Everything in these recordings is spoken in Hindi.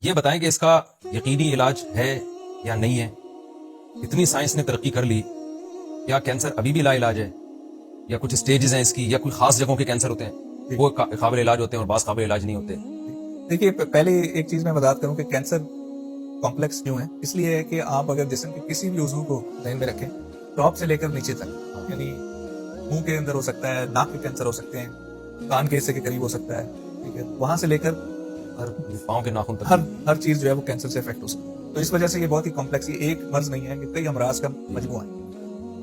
ये बताएं कि इसका यकीनी इलाज है या नहीं है। इतनी साइंस ने तरक्की कर ली, क्या कैंसर अभी भी लाइलाज है या कुछ स्टेजेस हैं इसकी, या कोई खास जगहों के कैंसर होते हैं वो काबिल इलाज होते हैं और बास काबिल इलाज नहीं होते? देखिए, पहले एक चीज मैं बता करूं कि कैंसर कॉम्प्लेक्स क्यों है। इसलिए है कि आप अगर जिस्म के किसी भी उज़्व को ध्यान में रखें, टॉप से लेकर नीचे तक, यानी मुंह के अंदर हो सकता है, नाक के कैंसर हो सकते हैं, कान के हिस्से के करीब हो सकता है, ठीक है, वहां से लेकर हर पाँव के नाखून तक हर चीज जो है वो कैंसर से इफेक्ट हो सकती है। तो इस वजह से ये बहुत ही कॉम्प्लेक्स, ये एक मर्ज नहीं है, कई अमराज का मजमुआ है।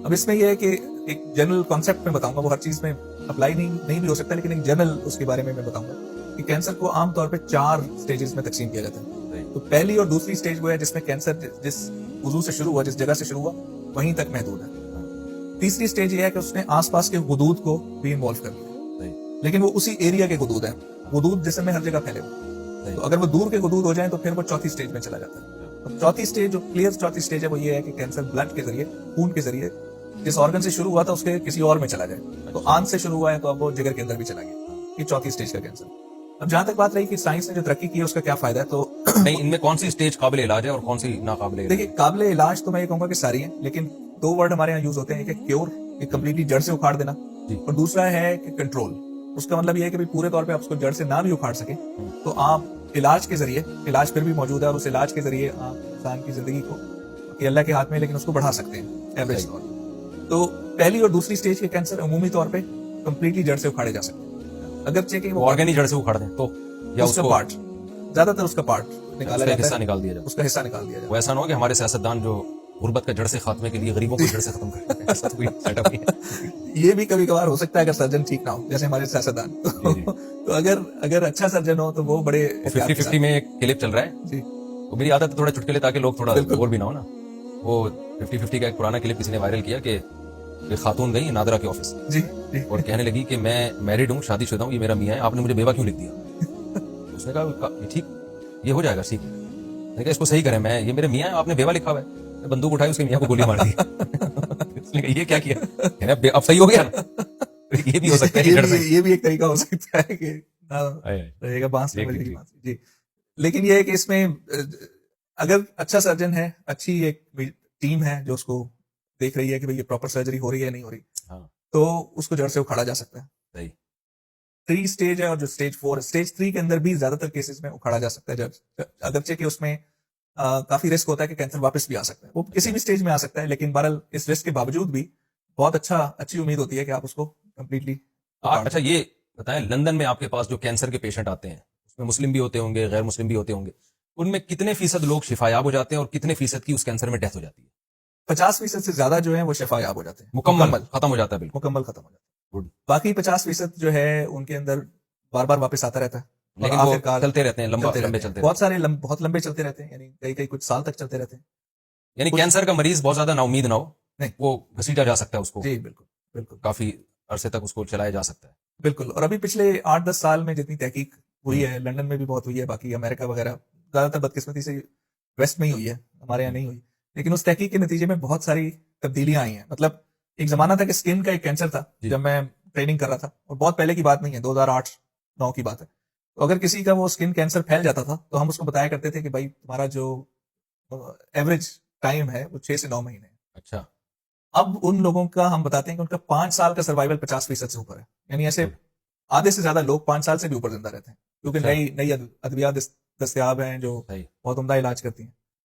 अब इसमें यह है कि एक जनरल कॉन्सेप्ट में बताऊंगा, वो हर चीज में अप्लाई नहीं भी हो सकता, लेकिन एक जनरल उसके बारे में मैं बताऊंगा कि कैंसर को आमतौर पर 4 स्टेजेस में तकसीम किया जाता है। तो पहली और दूसरी स्टेज वो है जिसमें कैंसर जिस उज़्व से शुरू हुआ, जिस जगह से शुरू हुआ, वहीं तक महदूद है। तीसरी स्टेज ये है कि उसने आसपास के हुदूद को भी इन्वॉल्व कर लिया, लेकिन वो उसी एरिया के हुदूद है। हुदूद जिसम में हर जगह फैले हुए, तो अगर वो दूर के हुदूद हो जाए तो फिर वो चौथी स्टेज में चला जाता है। अब चौथी स्टेज, जो क्लियर चौथी स्टेज है, वो ये है कि कैंसर ब्लड के जरिए, खून के जरिए, जिस ऑर्गन से शुरू हुआ था उसके किसी और में चला जाए। तो आंत से शुरू हुआ है तो अब वो जिगर के अंदर भी चला गया। ये चौथी स्टेज का कैंसर। अब जहां तक बात रही कि साइंस ने जो तरक्की की है उसका क्या फायदा है, तो नहीं, इनमें कौन सी स्टेज काबिल इलाज है और कौन सी नाकाबिल इलाज? देखिए, काबिल इलाज तो मैं ये कहूंगा कि सारी हैं, लेकिन 2 वर्ड हमारे यहाँ यूज होते हैं, एक है क्योर, एक कम्प्लीटली जड़ से उखाड़ देना, और दूसरा है कि कंट्रोल। उसका मतलब ये है कि भाई पूरे तौर पे आप उसको जड़ से ना भी उखाड़ सके तो आप इलाज के जरिए, इलाज फिर भी मौजूद है और उस इलाज के जरिए आप इंसान की जिंदगी को, कि अल्लाह के हाथ में, लेकिन उसको बढ़ा सकते हैं एवरेज तौर पर। तो पहली और दूसरी स्टेज के कैंसर अमूमी तौर पे कंप्लीटली जड़ से उखाड़े जा सकते हैं, अगर चेक वो ऑर्गन ही जड़ से उखाड़ दें तो, या उसका पार्ट, ज्यादातर उसका पार्ट निकाला जाता है, हिस्सा निकाल दिया जाए, उसका हिस्सा निकाल दिया जाए। वो ऐसा ना हो कि हमारे सियासतदान जो गुर्बत का जड़ से खात्मे के लिए गरीबों को जड़ से खत्म करें, ऐसा तो कोई सेटअप नहीं है। ये भी कभी कभार हो सकता है अगर सर्जन ठीक ना हो, जैसे हमारे सियासतदान। तो अगर अच्छा सर्जन हो तो वो बड़े 50-50 में एक क्लिप चल रहा है जी। तो मेरी आदत है थोड़ा चुटकुले ताकि लोग थोड़ा बोर भी ना हो ना। वो 50-50 का एक पुराना क्लिप किसी ने वायरल किया कि एक खातून गई नादरा के ऑफिस जी, जी। और कहने लगी कि मैं मैरिड हूँ, शादीशुदा हूँ, ये मेरा मियाँ है, आपने मुझे बेवा क्यों लिख दिया? उसने कहा ठीक, ये हो जाएगा, ठीक है, इसको सही करें, मैं, ये मेरे मियाँ है, आपने बेवा लिखा हुआ है। बंदूक उठाई, उसके मियाँ को गोली मार दी। उसने कहा ये क्या किया? अब सही हो गया ना? ये भी हो सकता है, ये भी एक तरीका हो सकता है कि रहेगा बांस में बजेगी बांस। जी, लेकिन ये है कि इसमें अगर अच्छा सर्जन है, अच्छी एक टीम है जो उसको देख रही है कि भाई ये प्रॉपर सर्जरी हो रही है, नहीं हो रही, तो उसको जड़ से उखाड़ा जा सकता है। सही। 3 स्टेज है और जो स्टेज 4, स्टेज 3 के अंदर भी ज्यादातर केसेस में उखाड़ा जा सकता है जड़, अगरचे कि उसमें काफी रिस्क होता है कि कैंसर वापस भी आ सकता है, वो किसी भी स्टेज में आ सकता है, लेकिन बहरहाल इस रिस्क के बावजूद भी बहुत अच्छी उम्मीद होती है कि आप उसको कंप्लीटली। अच्छा, ये बताएं, लंदन में आपके पास जो कैंसर के पेशेंट आते हैं उसमें मुस्लिम भी होते होंगे, गैर मुस्लिम भी होते होंगे, उनमें कितने फीसद लोग शिफायाब हो जाते हैं और कितने फीसद की उस कैंसर में डेथ हो जाती है? 50% से ज्यादा जो है वो शिफायाब हो जाते हैं, मुकम्मल खत्म हो जाता है, बिल्कुल मुकम्मल खत्म हो जाता है। बाकी 50% जो है उनके अंदर बार बार वापस आता रहता है, लेकिन वो चलते रहते हैं, लंबे चलते हैं, बहुत सारे बहुत लंबे चलते रहते हैं, यानी कई कुछ साल तक चलते रहते हैं। यानी कैंसर का मरीज बहुत ज्यादा नाउमीद ना हो, नहीं, वो घसीटा जा सकता है उसको, जी बिल्कुल बिल्कुल, काफी अरसे तक उसको चलाया जा सकता है। बिल्कुल। और अभी पिछले 8-10 साल में जितनी तहकीक हुई है, लंदन में भी बहुत हुई है, बाकी अमेरिका वगैरह, ज्यादातर बदकिस्मती से वेस्ट में ही हुई है, हमारे यहाँ नहीं हुई, लेकिन उस तहकीक के नतीजे में बहुत सारी तब्दीलियां आई हैं। मतलब एक जमाना था कि स्किन का एक कैंसर था, जब मैं ट्रेनिंग कर रहा था, और बहुत पहले की बात नहीं है, 2008-9 की बात है। तो अगर किसी का वो स्किन कैंसर फैल जाता था तो हम उसको बताया करते थे कि भाई तुम्हारा जो एवरेज टाइम है वो 6 से 9 महीने है। अच्छा, अब उन लोगों का हम बताते हैं कि उनका 5 साल का सर्वाइवल 50% से ऊपर है, यानी ऐसे आधे से ज्यादा लोग 5 साल से भी ऊपर जिंदा रहते हैं, क्योंकि नई अद्वियात दस्तयाब हैं जो बहुत उम्दा इलाज करती हैं।